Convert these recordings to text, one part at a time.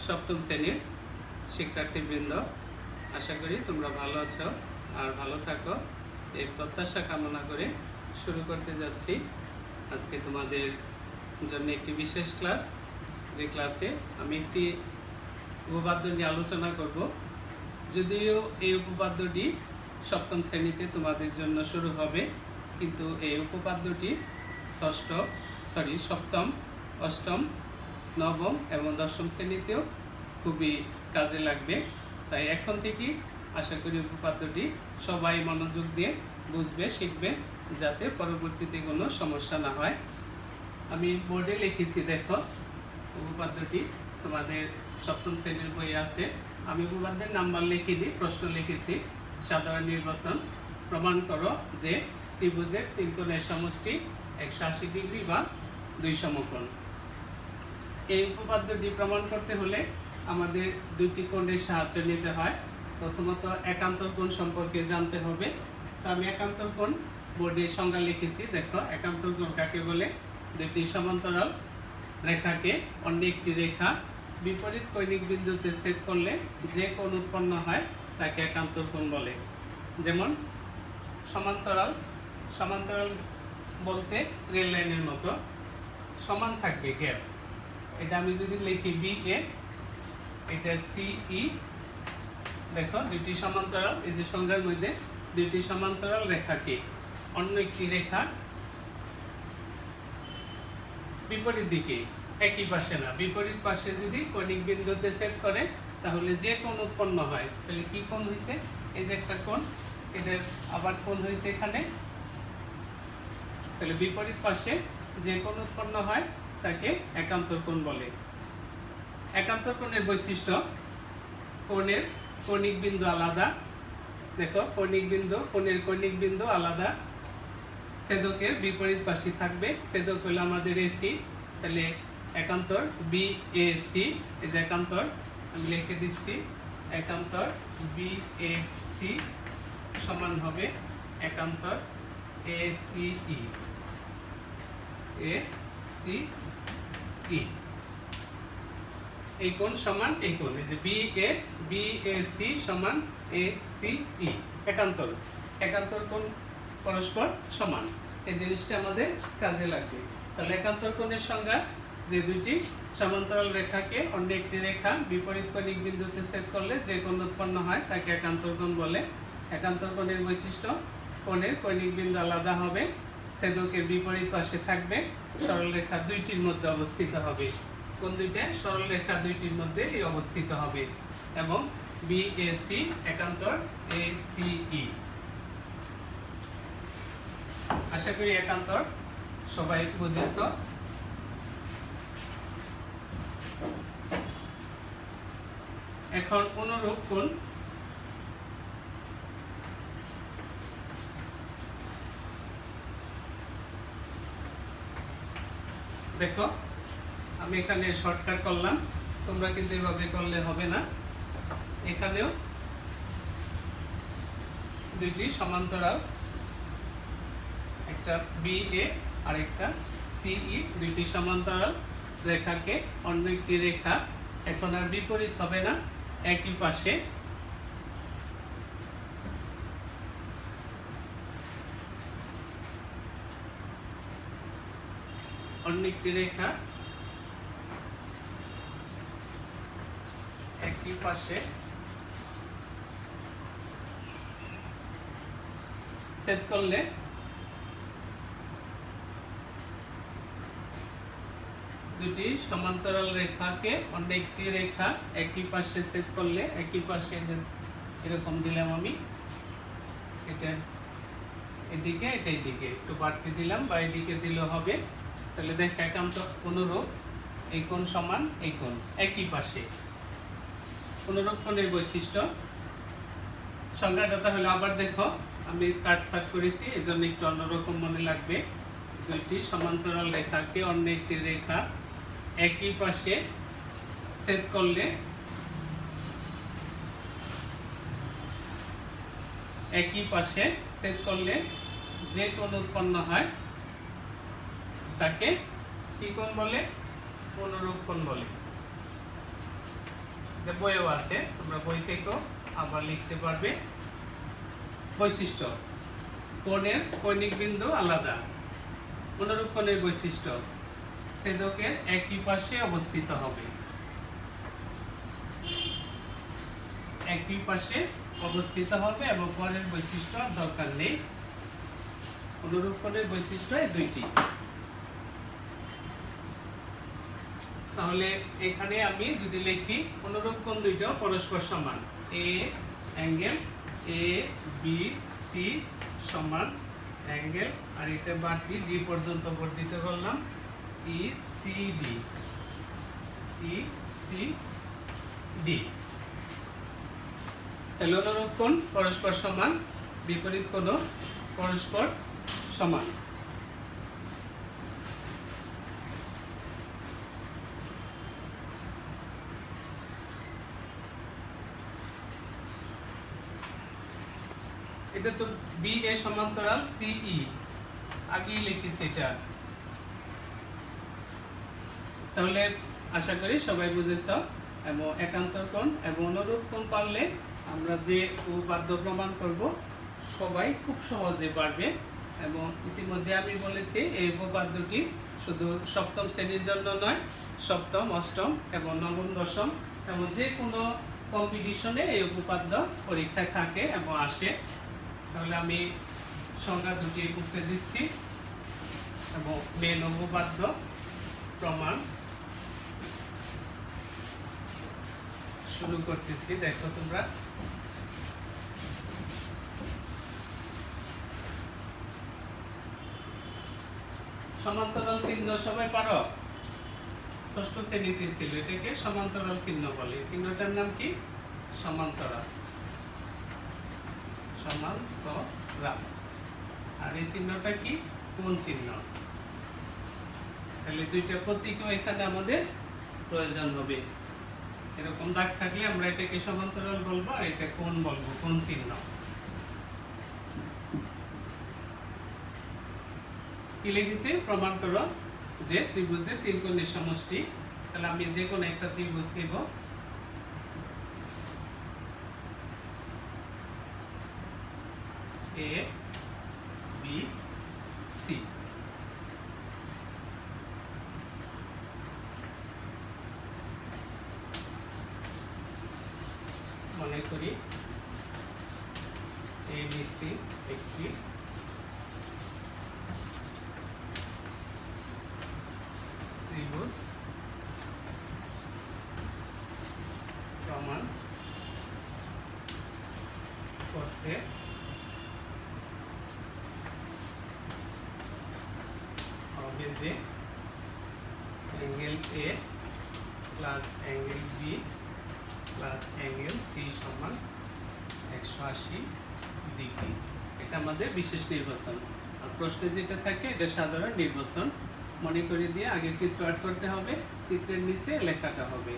সপ্তম শ্রেণীর শিক্ষার্থীবৃন্দ, আশা করি তোমরা ভালো আছো আর ভালো থাকো এই প্রত্যাশা কামনা করে শুরু করতে যাচ্ছি আজকে তোমাদের জন্য একটি বিশেষ ক্লাস। যে ক্লাসে আমি একটি উপপাদ্য নিয়ে আলোচনা করব। যদিও এই উপপাদ্যটি সপ্তম শ্রেণীতে তোমাদের জন্য শুরু হবে, কিন্তু এই উপপাদ্যটি সপ্তম, অষ্টম, নবম এবং দশম শ্রেণীতেও খুবই কাজে লাগবে। তাই এখন থেকে আশা করি উপপাদ্যটি সবাই মনোযোগ দিয়ে বুঝবে, শিখবে, যাতে পরবর্তীতে কোনো সমস্যা না হয়। আমি বোর্ডে লিখেছি, দেখো উপপাদ্যটি তোমাদের সপ্তম শ্রেণীর বই আছে। আমি উপপাদ্যের নাম্বার লিখিনি, প্রশ্ন লিখেছি। সাধারণ নির্বাচন প্রমাণ করো যে ত্রিভুজের তিন কোণের সমষ্টি 180 ডিগ্রি বা 2 সমকোণ। এই উপপাদ্যটি প্রমাণ করতে হলে আমাদের দুইটি কোণের সাহায্য নিতে হয়। প্রথমত একান্তর কোণ সম্পর্কে জানতে হবে। তো আমি একান্তর কোণ বোর্ডে সংজ্ঞা লিখেছি, দেখো একান্তর কোণ কাকে বলে? দুটি সমান্তরাল রেখাকে অন্য একটি রেখা বিপরীত কৌণিক বিন্দুতে ছেদ করলে যে কোণ উৎপন্ন হয় তাকে একান্তর কোণ বলে। যেমন সমান্তরাল বলতে রেল লাইনের মতো সমান থাকবে গ্যাপ। এটা আমি যদি লিখি BA, এটা CE, দেখো দুইটি সমান্তরাল, এই যে সংজ্ঞার মধ্যে দুইটি সমান্তরাল রেখাকে অন্য একটি রেখা বিপরীত দিকে, একই পাশে না, বিপরীত পাশে যদি কৌণিক বিন্দুতে ছেদ করে তাহলে যে কোণ উৎপন্ন হয়, তাহলে কি কোণ হয়েছে? এই যে একটা কোণ, এটার আবার কোণ হয়েছে এখানে। তাহলে বিপরীত পাশে যে কোণ উৎপন্ন হয় তাকে একান্তর কোণ বলে। একান্তর কোণের বৈশিষ্ট্য, কোণের কৌণিক বিন্দু আলাদা। দেখো কোণের কৌণিক বিন্দু আলাদা, ছেদকের বিপরীত পাশে থাকবে। ছেদক হলো আমাদের AC, তাহলে একান্তর BAC, এই যে একান্তর আমি লিখে দিচ্ছি, একান্তর BAC সমান হবে একান্তর ACE। এই কোণ সমান এই কোণ, এই যে BAC সমান ACE, একান্তর কোণ পরস্পর সমান। এই জিনিসটা আমাদের কাজে লাগবে। তাহলে একান্তর কোণের সংজ্ঞা, যে দুইটি সমান্তরাল রেখাকে অন্য একটি রেখা বিপরীত কৌণিক বিন্দুতে ছেদ করলে যে কোণ উৎপন্ন হয় তাকে একান্তর কোণ বলে। একান্তর কোণের বৈশিষ্ট্য, কোণের কৌণিক বিন্দু আলাদা হবে, ছেদকের বিপরীত পাশে থাকবে, সরল রেখা দুইটির মধ্যে অবস্থিত হবে। কোন দুইটা? সরল রেখা দুইটির মধ্যে অবস্থিত হবে। এবং BAC একান্তর ACE। আশা করি একান্তর সবাই বুঝেছ। এখন অনুরূপ কোণ, দেখো আমি এখানে শর্টকাট করলাম, তোমরা কিন্তু এভাবে করলে হবে না। এখানেও দুইটি সমান্তরাল, একটা BA আর একটা CE, দুইটি সমান্তরাল রেখাকে অন্য একটি রেখা, এখন আর বিপরীত হবে না, একই পাশে অন্য একটি রেখা একই পাশে ছেদ করলে দুটি সমান্তরাল রেখাকে অন্য একটি রেখা একই পাশে ছেদ করলে, একই পাশে এরকম দিলাম আমি, এটা এদিকে এটা এদিকে একটু বাড়তি দিলাম বা এদিকে দিলেও হবে। তাহলে দেখ একান্ত অনুরূপ, এই কোণ সমান এই কোণ, একই পাশে। অনুরূপ কোণের বৈশিষ্ট্য সংজ্ঞাটা তাহলে আবার দেখো, আমি কাটছাট করেছি, এই জন্য একটু অন্যরকম মনে লাগবে। দুইটি সমান্তরাল রেখাকে অন্য একটি রেখা একই পাশে ছেদ করলে, একই পাশে ছেদ করলে যে কোণ উৎপন্ন হয় তাকে কি কোণ বলে? অনুরূপ কোণ বলে। এটা বইও আছে, তোমরা বই থেকেও আবার লিখতে পারবে। বৈশিষ্ট্য, কোণের কৌণিক বিন্দু আলাদা। অনুরূপ কোণের বৈশিষ্ট্য, ছেদকের একই পাশে অবস্থিত হবে। একই পাশে অবস্থিত হবে এবং কোণের বৈশিষ্ট্য দরকার নেই। অনুরূপ কোণের বৈশিষ্ট্য এই দুইটি। তাহলে এখানে আমি যদি লিখি অনুরূপ কোণ দুইটা পরস্পর সমান, এ অ্যাঙ্গেল এ বি সি সমান অ্যাঙ্গেল, আর এটা বাড়তি ডি পর্যন্ত বর্ধিত করলাম, E C D, E C D. তাহলে অনুরূপ কোণ পরস্পর সমান, বিপরীত কোণ পরস্পর সমান। এটা তো বি এ সমান্তরাল সিই, আগেই লিখেছি এটা। তাহলে আশা করি সবাই বুঝেছ। এবং একান্তর কোণ এবং অনুরূপ কোণ পারলে আমরা যে উপপাদ্য প্রমাণ করব সবাই খুব সহজে পারবে। এবং ইতিমধ্যে আমি বলেছি এই উপপাদ্যটি শুধু সপ্তম শ্রেণীর জন্য নয়, সপ্তম, অষ্টম এবং নবম, দশম এবং যে কোনো কম্পিটিশনে এই উপপাদ্য পরীক্ষায় থাকে এবং আসে। তাহলে আমি সংজ্ঞা দুটি মুছে দিচ্ছি এবং মেন উপপাদ্য প্রমাণ শুরু করতেছি। দেখো তোমরা, সমান্তরাল চিহ্ন সবাই পারো? ষষ্ঠ শ্রেণীতে ছিল, এটাকে সমান্তরাল চিহ্ন বলে। এই চিহ্নটার নাম কি? সমান্তরাল। সমান্তরাল। আর এই চিহ্নটা কি? কোণ চিহ্ন। তাহলে দুইটা প্রতীকও এখানে আমাদের প্রয়োজন হবে। এরকম দাগ থাকলে আমরা এটাকে সমান্তরাল বলবো আর এটা কোণ বলবো, কোণ চিহ্ন। কি লিখেছি? প্রমাণ করো যে ত্রিভুজের তিন কোণের সমষ্টি। তাহলে আমি যে কোনো একটা ত্রিভুজ নিব, এ বি সি। মনে করি এ বি সি একটি ত্রিভুজ। প্রমাণ করতে হবে যে angle A plus angle B plus angle C সমান 180 ডিগ্রি। এটা আমাদের বিশেষ নির্বাচন। আর প্রশ্নে যেটা থাকে এটা সাধারণ নির্বাচন। মনে করে দিয়ে আগে চিত্র আর্ট করতে হবে, চিত্রের নিচে লেখাটা হবে।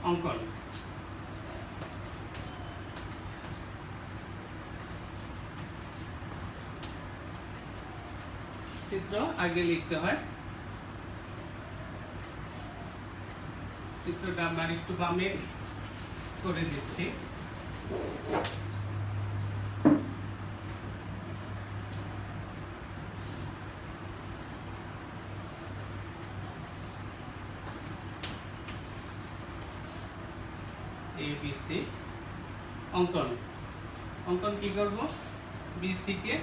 অঙ্কন, চিত্র আগে লিখতে হয়। চিত্রটা আমরা একটু বামে করে দিচ্ছি। ABC অঙ্কন। অঙ্কন কি করব? BC কে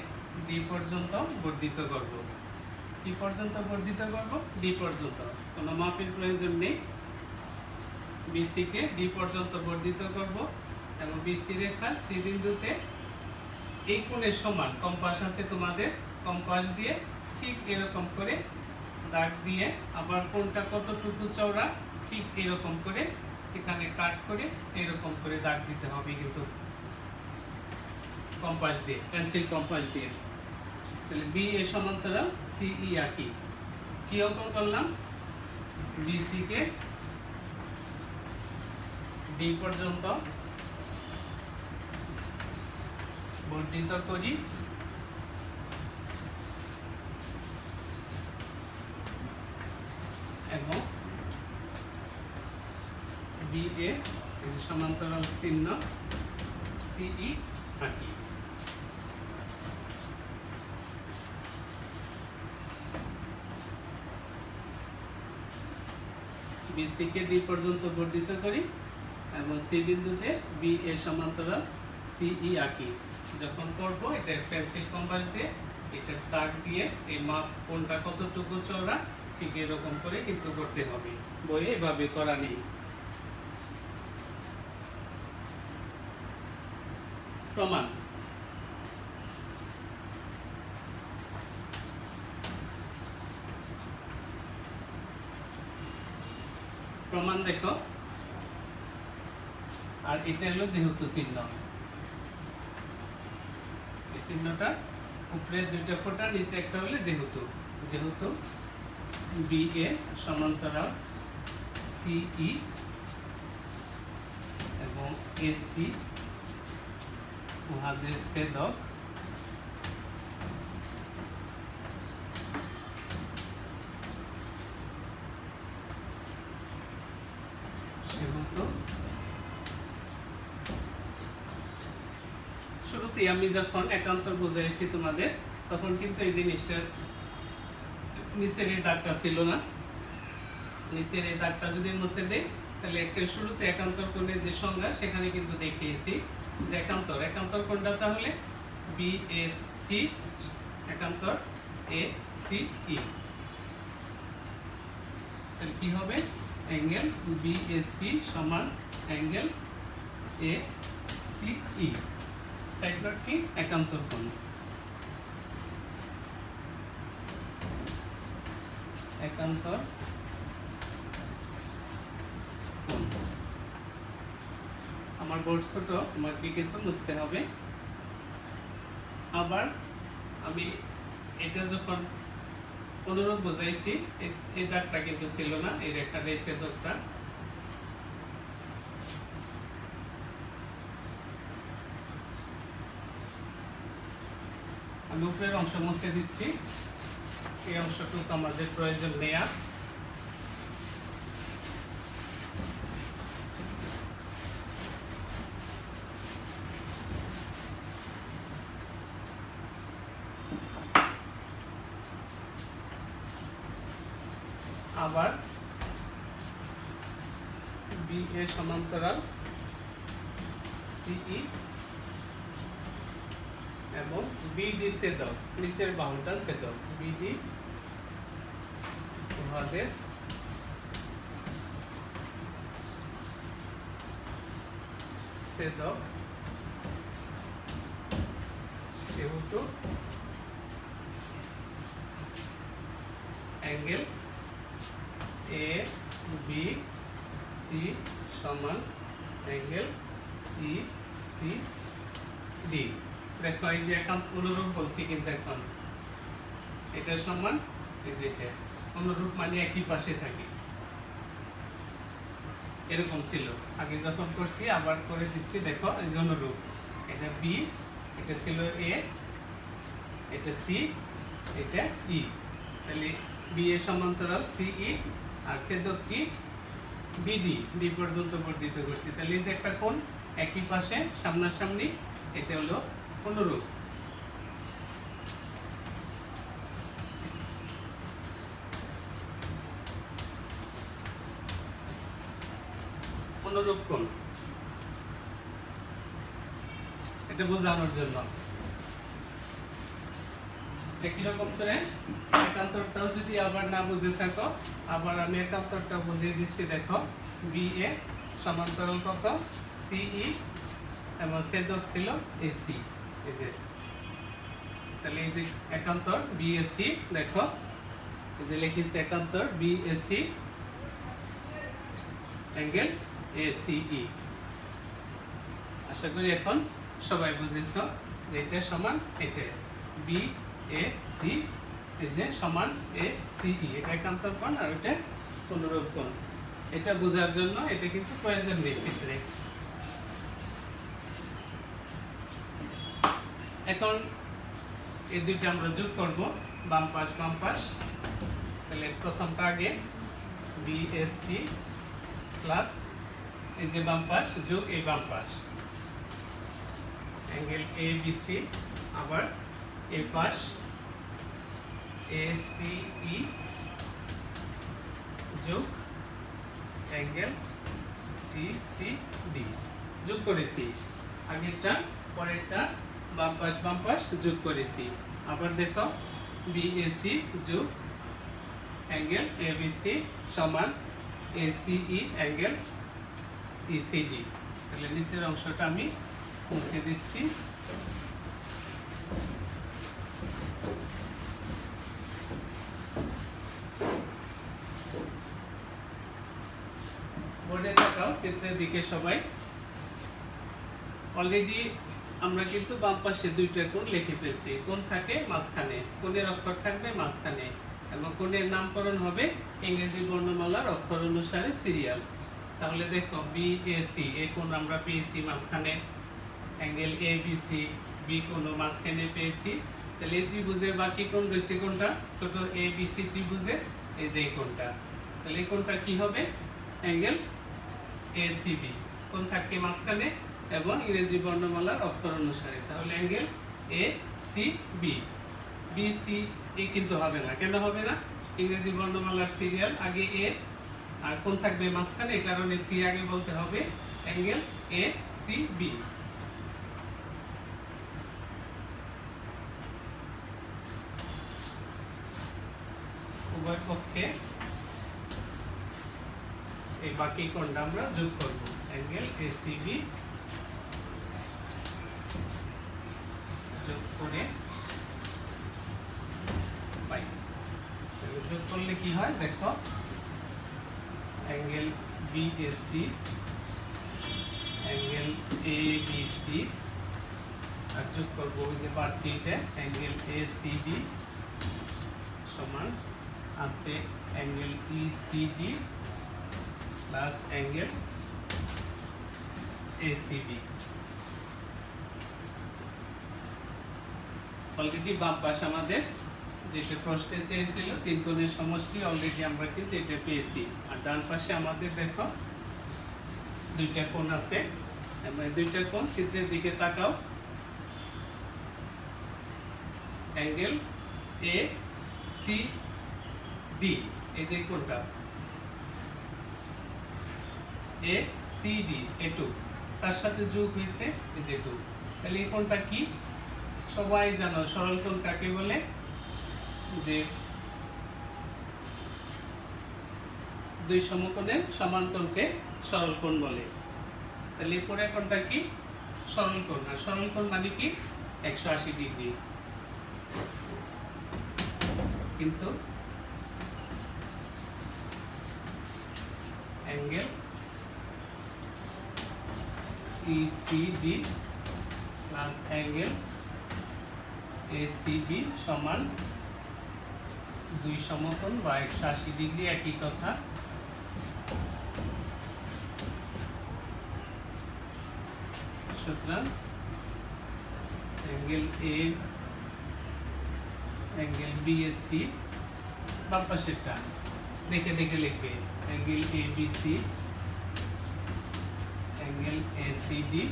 D পর্যন্ত বর্ধিত করব। কি পর্যন্ত বর্ধিত করব? D পর্যন্ত। কোনো মাপের প্রয়োজন নেই। BC কে D পর্যন্ত বর্ধিত করব এবং BC রেখার C বিন্দুতে এই কোণের সমান কম্পাস আছে তোমাদের, কম্পাস দিয়ে ঠিক এরকম করে দাগ দিয়ে আবার কোণটা কতটুকু চওড়া ঠিক এরকম করে এখানে কাট করে এরকম করে দাগ দিতে হবে, কিন্তু কম্পাস দিয়ে, পেন্সিল কম্পাস দিয়ে। তাহলে বি এ সমান্তরাল সিই আঁকি। কি অঙ্কন করলাম? বিসি কে ডি পর্যন্ত বর্ধিত করি এবং বি এ সমান্তরাল চিহ্ন সিই আঁকি। বিসি কে ডি পর্যন্ত বর্ধিত করি এবং সি বিন্দুতে বি এ সমান্তরাল সিই আঁকি। যখন করব এটা পেন্সিল কম্পাস দিয়ে এটা দাগ দিয়ে এই মাপ কোনটা কতটুকু চওড়া ঠিক এরকম করে কিন্তু করতে হবে, বইয়ে এভাবে করা নেই। প্রমাণ প্রমাণ দেখো, আর এটা হলো যেহেতু চিহ্ন, এই চিহ্নটা উপরে দুইটা ফোঁটা নিচে একটা হলে যেহেতু যেহেতু বি এ সমান্তরাল সিই এবং এসি উহাদের ছেদক সেহেতু শুরুতেই আমি যখন একান্তর বুঝাইছি তোমাদের তখন কিন্তু এই জিনিসটা নিচের এই দাগটা ছিল না। নিচের এই দাগটা যদি মুছে দেই তাহলে একের শুরুতে একান্তর কোণের যে সংজ্ঞা সেখানে কিন্তু দেখিয়েছি যে একান্তর একান্তর কোণটা তাহলে বি এ সি একান্তর এ সি ই, তাহলে কি হবে অ্যাঙ্গেল বি এ সি সমান angle A C E. Side note কি একান্তর কোণ, একান্তর কোণ। আমার বোর্ড ছোট, আমাকে কিন্তু মুছতে হবে। আবার আমি এটা যখন অনুরূপ বোঝাইছি এই দাগটা কিন্তু ছিল না, এই রেখার এই ছেদকটা। আমি উপরের অংশ মুছে দিচ্ছি, এই অংশটুকু আমাদের প্রয়োজন নেয়া। আবার বি এ সমান্তরাল সিই এবং বিডি ছেদক নিচের বাহুটা ছেদক বিডি উহাদের ছেদক সেহেতু অ্যাঙ্গেল এ বি সি সমান অ্যাঙ্গেল ই সি ডি। দেখো এই যে একান্ত অনুরূপ বলছি কিন্তু এখন এটা সমান এই যে এটা অনুরূপ মানে একই পাশে থাকে, এরকম ছিল আগে যখন করছি, আবার করে দিচ্ছি। দেখো এই যে অনুরূপ, এটা বি, এটা ছিল এ, এটা সি, এটা ই, তাহলে বি এ সমান্তরাল সিই আর ছেদক কি বিডি, ডি পর্যন্ত বর্ধিত করছি। তাহলে এই যে একটা কোণ একই পাশে সামনাসামনি, এটা হলো অনুরূপ। অনুরূপ কোণ এটা বোঝানোর জন্য একই রকম করে একান্তরটাও যদি আবার না বুঝে থাকো, আবার আমি একান্তরটা বুঝিয়ে দিচ্ছি। দেখো বি এ সমান্তরাল কত সিই এবং ছেদক ছিল এসি, এই যে তাহলে এই যে একান্তর বিএসি, দেখো এই যে লিখেছি একান্তর বিএসি অ্যাঙ্গেল এসিই। আশা করি এখন সবাই বুঝেছ যে এটা সমান এটা বি এ সি, এই যে সমান এ সিই, এটা একান্তর কোণ আর এটা অনুরূপ কোণ। এটা বোঝার জন্য এটা কিন্তু প্রয়োজন নেই চিত্রে। এখন এই দুইটা আমরা যোগ করব, বাম পাশ বাম পাশ। তাহলে প্রথমটা আগে বিএসসি প্লাস এই যে বাম পাশ যোগ এই বাম পাশ, অ্যাঙ্গেল এ বি সি, আবার এ পাশ এ সি ই যোগ অ্যাঙ্গেল ডি সি ডি যোগ করেছি। আগেরটা পরেরটা বাম পাশ যোগ করেছি। আবার দেখো বিএসি যোগ অ্যাঙ্গেল এবিসি সমান এসিই অ্যাঙ্গেল ইসিডি। তাহলে নিচের অংশটা আমি মুছে দিচ্ছি। বোর্ডে তাকাও, চিত্রের দিকে সবাই। অলরেডি আমরা কিন্তু বাম পাশে দুইটা কোণ লিখে ফেলছি। কোণ থাকে মাঝখানে, কোণের অক্ষর থাকবে মাঝখানে, এবং কোণের নামকরণ হবে ইংরেজি বর্ণমালার অক্ষর অনুসারে সিরিয়াল। তাহলে দেখো বিএসি, এই কোণ আমরা পেয়েছি মাঝখানে, অ্যাঙ্গেল এবিসি বি কোণ মাঝখানে পেয়েছি। তাহলে এই ত্রিভুজের বাকি কোণ রয়েছে কোনটা? ছোট এবিসি ত্রিভুজের এই যে কোণটা। তাহলে এই কোণটা কি হবে? Angle A C B. কোণ থাকে মাঝখানে এবং ইংরেজি বর্ণমালার অক্ষর অনুসারে। তাহলে angle A C B. B C A কিন্তু হবে না। কেন হবে না? ইংরেজি বর্ণমালার সিরিয়াল আগে এ, আর কোণ থাকবে মাঝখানে, এই কারণে সি আগে বলতে হবে। Angle A C B. উভয় পক্ষে এই বাকি কোণটা আমরা যোগ করব। অ্যাঙ্গেল এ সি বি যোগ করে পাই। যোগ করলে কি হয় দেখো, অ্যাঙ্গেল বিএসি অ্যাঙ্গেল এবিসি, আর যোগ করবো ওই যে বাড়তিটা অ্যাঙ্গেল এসিডি সমান আছে angle ECD plus angle ACB. Already বাম পাশ আমাদের যেটা প্রশ্নে চেয়েছিল তিন কোণের সমষ্টি, অলরেডি আমরা কিন্তু এটা পেয়েছি। আর ডান পাশে আমাদের দেখো দুইটা কোণ আছে, এবং দুইটা কোণ চিত্রের দিকে তাকাও। অ্যাঙ্গেল এ সি ডি, এই যে কোণটা এ সি ডি, এটু তার সাথে যোগ হয়েছে এই যে টু। তাহলে এই কোণটা কি? সবাই জানো সরল কোণ কাকে বলে? যে দুই সমকোণের সমান কোণকে সরল কোণ বলে। তাহলে এই পরের কোণটা কি? সরল কোণ। আর সরল কোণ মানে কি? 180 ডিগ্রি। কিন্তু angle ECD plus angle ACB সমান দুই সমকোণ বা 180 ডিগ্রি, একই কথা। সুতরাং অ্যাঙ্গেল এ অ্যাঙ্গেল বিএসসি বাম পাশেরটা দেখে দেখে লিখবে। অ্যাঙ্গেল এবিসি অ্যাঙ্গেল এসিডি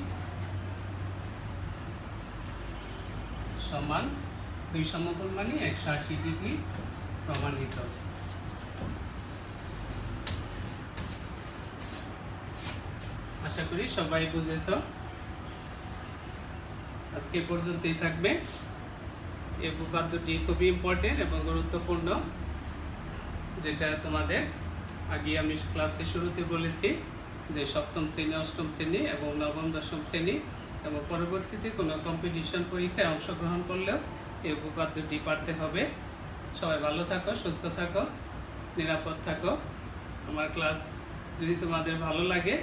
সমান দুই সমকোণ মানে 180 ডিগ্রি প্রমাণিত। আশা করি সবাই বুঝেছ। আজকে পর্যন্তই থাকবে। এই উপপাদ্যটি খুবই ইম্পর্টেন্ট এবং গুরুত্বপূর্ণ, যেটা তোমাদের আগে আমি ক্লাসে শুরুতে বলেছি যে সপ্তম শ্রেণী, অষ্টম শ্রেণী এবং নবম দশম শ্রেণী এবং পরবর্তীতে কোনো কম্পিটিশন পরীক্ষায় অংশগ্রহণ করলেও এই উপপাদ্যটি পারতে হবে। সবাই ভালো থাকো, সুস্থ থাকো, নিরাপদ থাকো। আমার ক্লাস যদি তোমাদের ভালো লাগে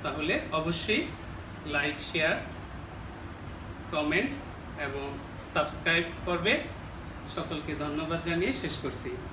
তাহলে অবশ্যই লাইক, শেয়ার, কমেন্টস এবং সাবস্ক্রাইব করবে। সকলকে ধন্যবাদ জানিয়ে শেষ করছি।